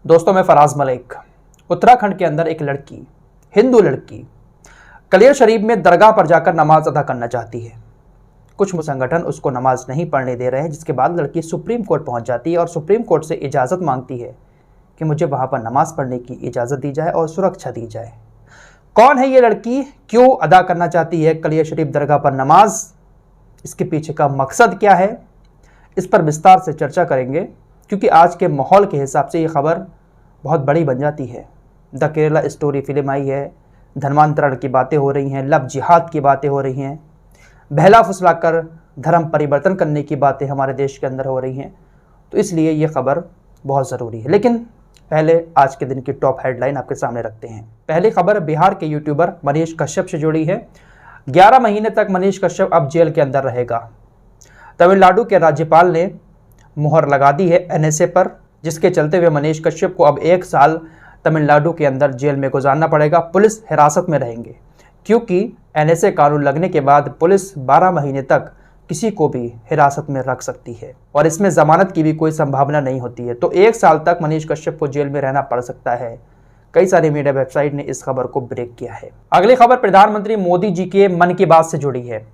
दोस्तों, मैं फराज मलिक। उत्तराखंड के अंदर एक लड़की, हिंदू लड़की, कलियर शरीफ में दरगाह पर जाकर नमाज अदा करना चाहती है। कुछ संगठन उसको नमाज नहीं पढ़ने दे रहे हैं, जिसके बाद लड़की सुप्रीम कोर्ट पहुंच जाती है और सुप्रीम कोर्ट से इजाज़त मांगती है कि मुझे वहां पर नमाज पढ़ने की इजाज़त दी जाए और सुरक्षा दी जाए। कौन है ये लड़की, क्यों अदा करना चाहती है कलियर शरीफ दरगाह पर नमाज, इसके पीछे का मकसद क्या है, इस पर विस्तार से चर्चा करेंगे, क्योंकि आज के माहौल के हिसाब से ये खबर बहुत बड़ी बन जाती है। द केरला स्टोरी फिल्म आई है, धर्मांतरण की बातें हो रही हैं, लव जिहाद की बातें हो रही हैं, बहला फुसलाकर धर्म परिवर्तन करने की बातें हमारे देश के अंदर हो रही हैं। तो इसलिए ये खबर बहुत ज़रूरी है। लेकिन पहले आज के दिन की टॉप हेडलाइन आपके सामने रखते हैं। पहली खबर बिहार के यूट्यूबर मनीष कश्यप से जुड़ी है। 11 महीने तक मनीष कश्यप अब जेल के अंदर रहेगा। तमिलनाडु के राज्यपाल ने मुहर लगा दी है एनएसए पर, जिसके चलते हुए मनीष कश्यप को अब 1 साल तमिलनाडु के अंदर जेल में गुजारना पड़ेगा। पुलिस हिरासत में रहेंगे, क्योंकि एनएसए कानून लगने के बाद पुलिस 12 महीने तक किसी को भी हिरासत में रख सकती है और इसमें जमानत की भी कोई संभावना नहीं होती है। तो 1 साल तक मनीष कश्यप को जेल में रहना पड़ सकता है। कई सारी मीडिया वेबसाइट ने इस खबर को ब्रेक किया है। अगली खबर प्रधानमंत्री मोदी जी के मन की बात से जुड़ी है।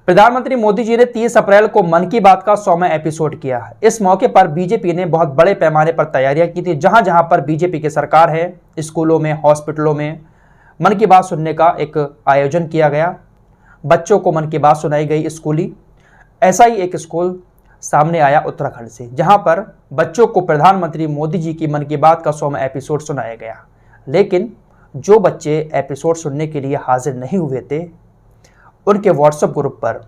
प्रधानमंत्री मोदी जी ने 30 अप्रैल को मन की बात का 100वां एपिसोड किया। इस मौके पर बीजेपी ने बहुत बड़े पैमाने पर तैयारियां की थी। जहां जहां पर बीजेपी की सरकार है, स्कूलों में, हॉस्पिटलों में मन की बात सुनने का एक आयोजन किया गया। बच्चों को मन की बात सुनाई गई स्कूली। ऐसा ही एक स्कूल सामने आया उत्तराखंड से, जहां पर बच्चों को प्रधानमंत्री मोदी जी की मन की बात का 100वां एपिसोड सुनाया गया। लेकिन जो बच्चे एपिसोड सुनने के लिए हाजिर नहीं हुए थे, उनके व्हाट्सएप ग्रुप पर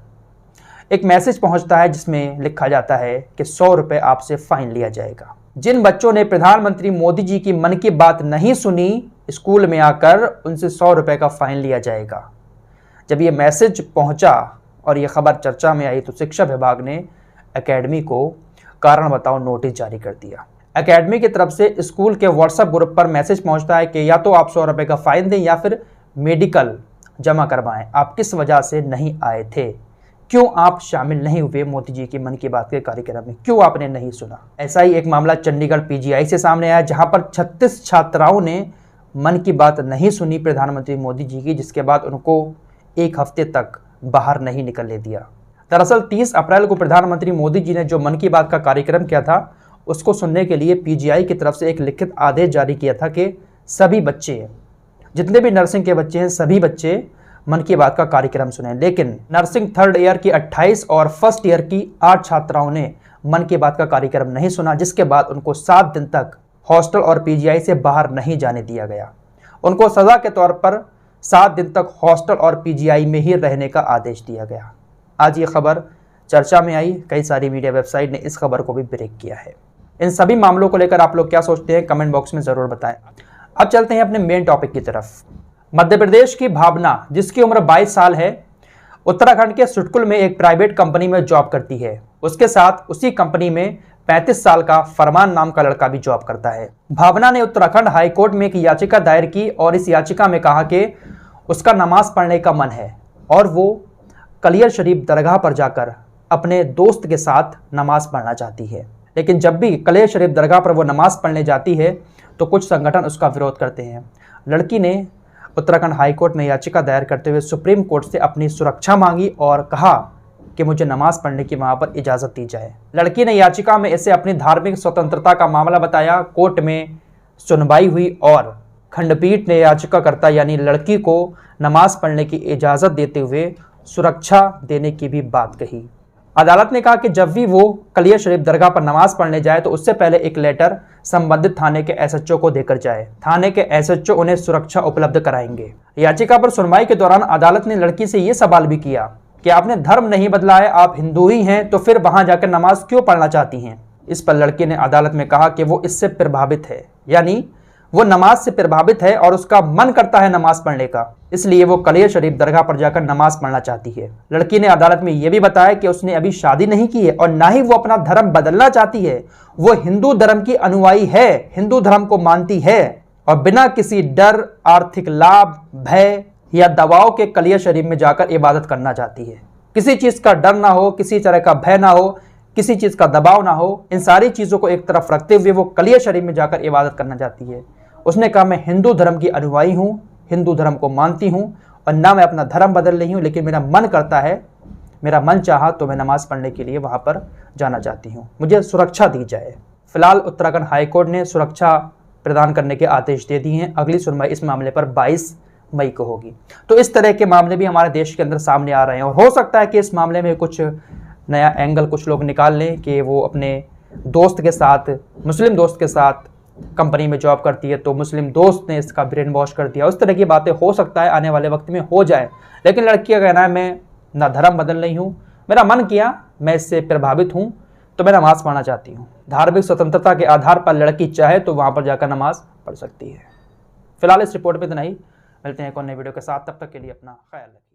एक मैसेज पहुंचता है जिसमें लिखा जाता है कि 100 रुपये आपसे फाइन लिया जाएगा। जिन बच्चों ने प्रधानमंत्री मोदी जी की मन की बात नहीं सुनी, स्कूल में आकर उनसे 100 रुपये का फाइन लिया जाएगा। जब ये मैसेज पहुंचा और ये खबर चर्चा में आई, तो शिक्षा विभाग ने एकेडमी को कारण बताओ नोटिस जारी कर दिया। एकेडमी की तरफ से स्कूल के व्हाट्सएप ग्रुप पर मैसेज पहुंचता है कि या तो आप 100 रुपये का फाइन दें या फिर मेडिकल जमा करवाएं। आप किस वजह से नहीं आए थे, क्यों आप शामिल नहीं हुए मोदी जी की मन की बात के कार्यक्रम में, क्यों आपने नहीं सुना। ऐसा ही एक मामला चंडीगढ़ पीजीआई से सामने आया, जहां पर 36 छात्राओं ने मन की बात नहीं सुनी प्रधानमंत्री मोदी जी की, जिसके बाद उनको 1 हफ्ते तक बाहर नहीं निकलने दिया। दरअसल 30 अप्रैल को प्रधानमंत्री मोदी जी ने जो मन की बात का कार्यक्रम किया था, उसको सुनने के लिए पीजीआई की तरफ से एक लिखित आदेश जारी किया था कि सभी बच्चे, जितने भी नर्सिंग के बच्चे हैं, सभी बच्चे मन की बात का कार्यक्रम सुने। लेकिन नर्सिंग 3rd ईयर की 28 और 1st ईयर की 8 छात्राओं ने मन की बात का कार्यक्रम नहीं सुना, जिसके बाद उनको 7 दिन तक हॉस्टल और पीजीआई से बाहर नहीं जाने दिया गया। उनको सजा के तौर पर 7 दिन तक हॉस्टल और पीजीआई में ही रहने का आदेश दिया गया। आज ये खबर चर्चा में आई, कई सारी मीडिया वेबसाइट ने इस खबर को भी ब्रेक किया है। इन सभी मामलों को लेकर आप लोग क्या सोचते हैं, कमेंट बॉक्स में ज़रूर बताएं। अब चलते हैं अपने मेन टॉपिक की तरफ। मध्य प्रदेश की भावना, जिसकी उम्र 22 साल है, उत्तराखंड के सुटकुल में एक प्राइवेट कंपनी में जॉब करती है। उसके साथ उसी कंपनी में 35 साल का फरमान नाम का लड़का भी जॉब करता है। भावना ने उत्तराखंड हाईकोर्ट में एक याचिका दायर की और इस याचिका में कहा कि उसका नमाज पढ़ने का मन है और वो कलियर शरीफ दरगाह पर जाकर अपने दोस्त के साथ नमाज पढ़ना चाहती है। लेकिन जब भी कलियर शरीफ दरगाह पर वो नमाज पढ़ने जाती है, तो कुछ संगठन उसका विरोध करते हैं। लड़की ने उत्तराखंड हाईकोर्ट में याचिका दायर करते हुए सुप्रीम कोर्ट से अपनी सुरक्षा मांगी और कहा कि मुझे नमाज पढ़ने की वहां पर इजाज़त दी जाए। लड़की ने याचिका में इसे अपनी धार्मिक स्वतंत्रता का मामला बताया। कोर्ट में सुनवाई हुई और खंडपीठ ने याचिकाकर्ता यानी लड़की को नमाज पढ़ने की इजाज़त देते हुए सुरक्षा देने की भी बात कही। अदालत ने कहा कि जब भी वो कलियर शरीफ दरगाह पर नमाज पढ़ने जाए, तो उससे पहले एक लेटर संबंधित थाने के एसएचओ को देकर जाए। थाने के एसएचओ उन्हें सुरक्षा उपलब्ध कराएंगे। याचिका पर सुनवाई के दौरान अदालत ने लड़की से ये सवाल भी किया कि आपने धर्म नहीं बदला है, आप हिंदू ही हैं, तो फिर वहां जाकर नमाज क्यों पढ़ना चाहती हैं। इस पर लड़की ने अदालत में कहा कि वो इससे प्रभावित है, यानी वो नमाज से प्रभावित है और उसका मन करता है नमाज पढ़ने का, इसलिए वो कलियर शरीफ दरगाह पर जाकर नमाज पढ़ना चाहती है। लड़की ने अदालत में यह भी बताया कि उसने अभी शादी नहीं की है और ना ही वो अपना धर्म बदलना चाहती है। वो हिंदू धर्म की अनुयायी है, हिंदू धर्म को मानती है और बिना किसी डर, आर्थिक लाभ, भय या दबाव के कलियर शरीफ में जाकर इबादत करना चाहती है। किसी चीज का डर ना हो, किसी तरह का भय ना हो, किसी चीज़ का दबाव ना हो, इन सारी चीज़ों को एक तरफ रखते हुए वो कलियर शरीफ में जाकर इबादत करना चाहती है। उसने कहा मैं हिंदू धर्म की अनुयायी हूँ, हिंदू धर्म को मानती हूँ और ना मैं अपना धर्म बदल रही हूँ, लेकिन मेरा मन करता है, मेरा मन चाहा तो मैं नमाज़ पढ़ने के लिए वहाँ पर जाना चाहती हूँ, मुझे सुरक्षा दी जाए। फिलहाल उत्तराखंड हाईकोर्ट ने सुरक्षा प्रदान करने के आदेश दे दिए हैं। अगली सुनवाई इस मामले पर 22 मई को होगी। तो इस तरह के मामले भी हमारे देश के अंदर सामने आ रहे हैं और हो सकता है कि इस मामले में कुछ नया एंगल कुछ लोग निकाल लें कि वो अपने दोस्त के साथ, मुस्लिम दोस्त के साथ कंपनी में जॉब करती है तो मुस्लिम दोस्त ने इसका ब्रेन वॉश कर दिया। उस तरह की बातें हो सकता है आने वाले वक्त में हो जाए, लेकिन लड़की का कहना है मैं ना धर्म बदल रही हूँ, मेरा मन किया, मैं इससे प्रभावित हूँ तो मैं नमाज़ पढ़ना चाहती हूँ। धार्मिक स्वतंत्रता के आधार पर लड़की चाहे तो वहाँ पर जाकर नमाज़ पढ़ सकती है। फिलहाल इस रिपोर्ट में इतना ही, मिलते हैं एक और नई वीडियो के साथ, तब तक के लिए अपना ख्याल रखें।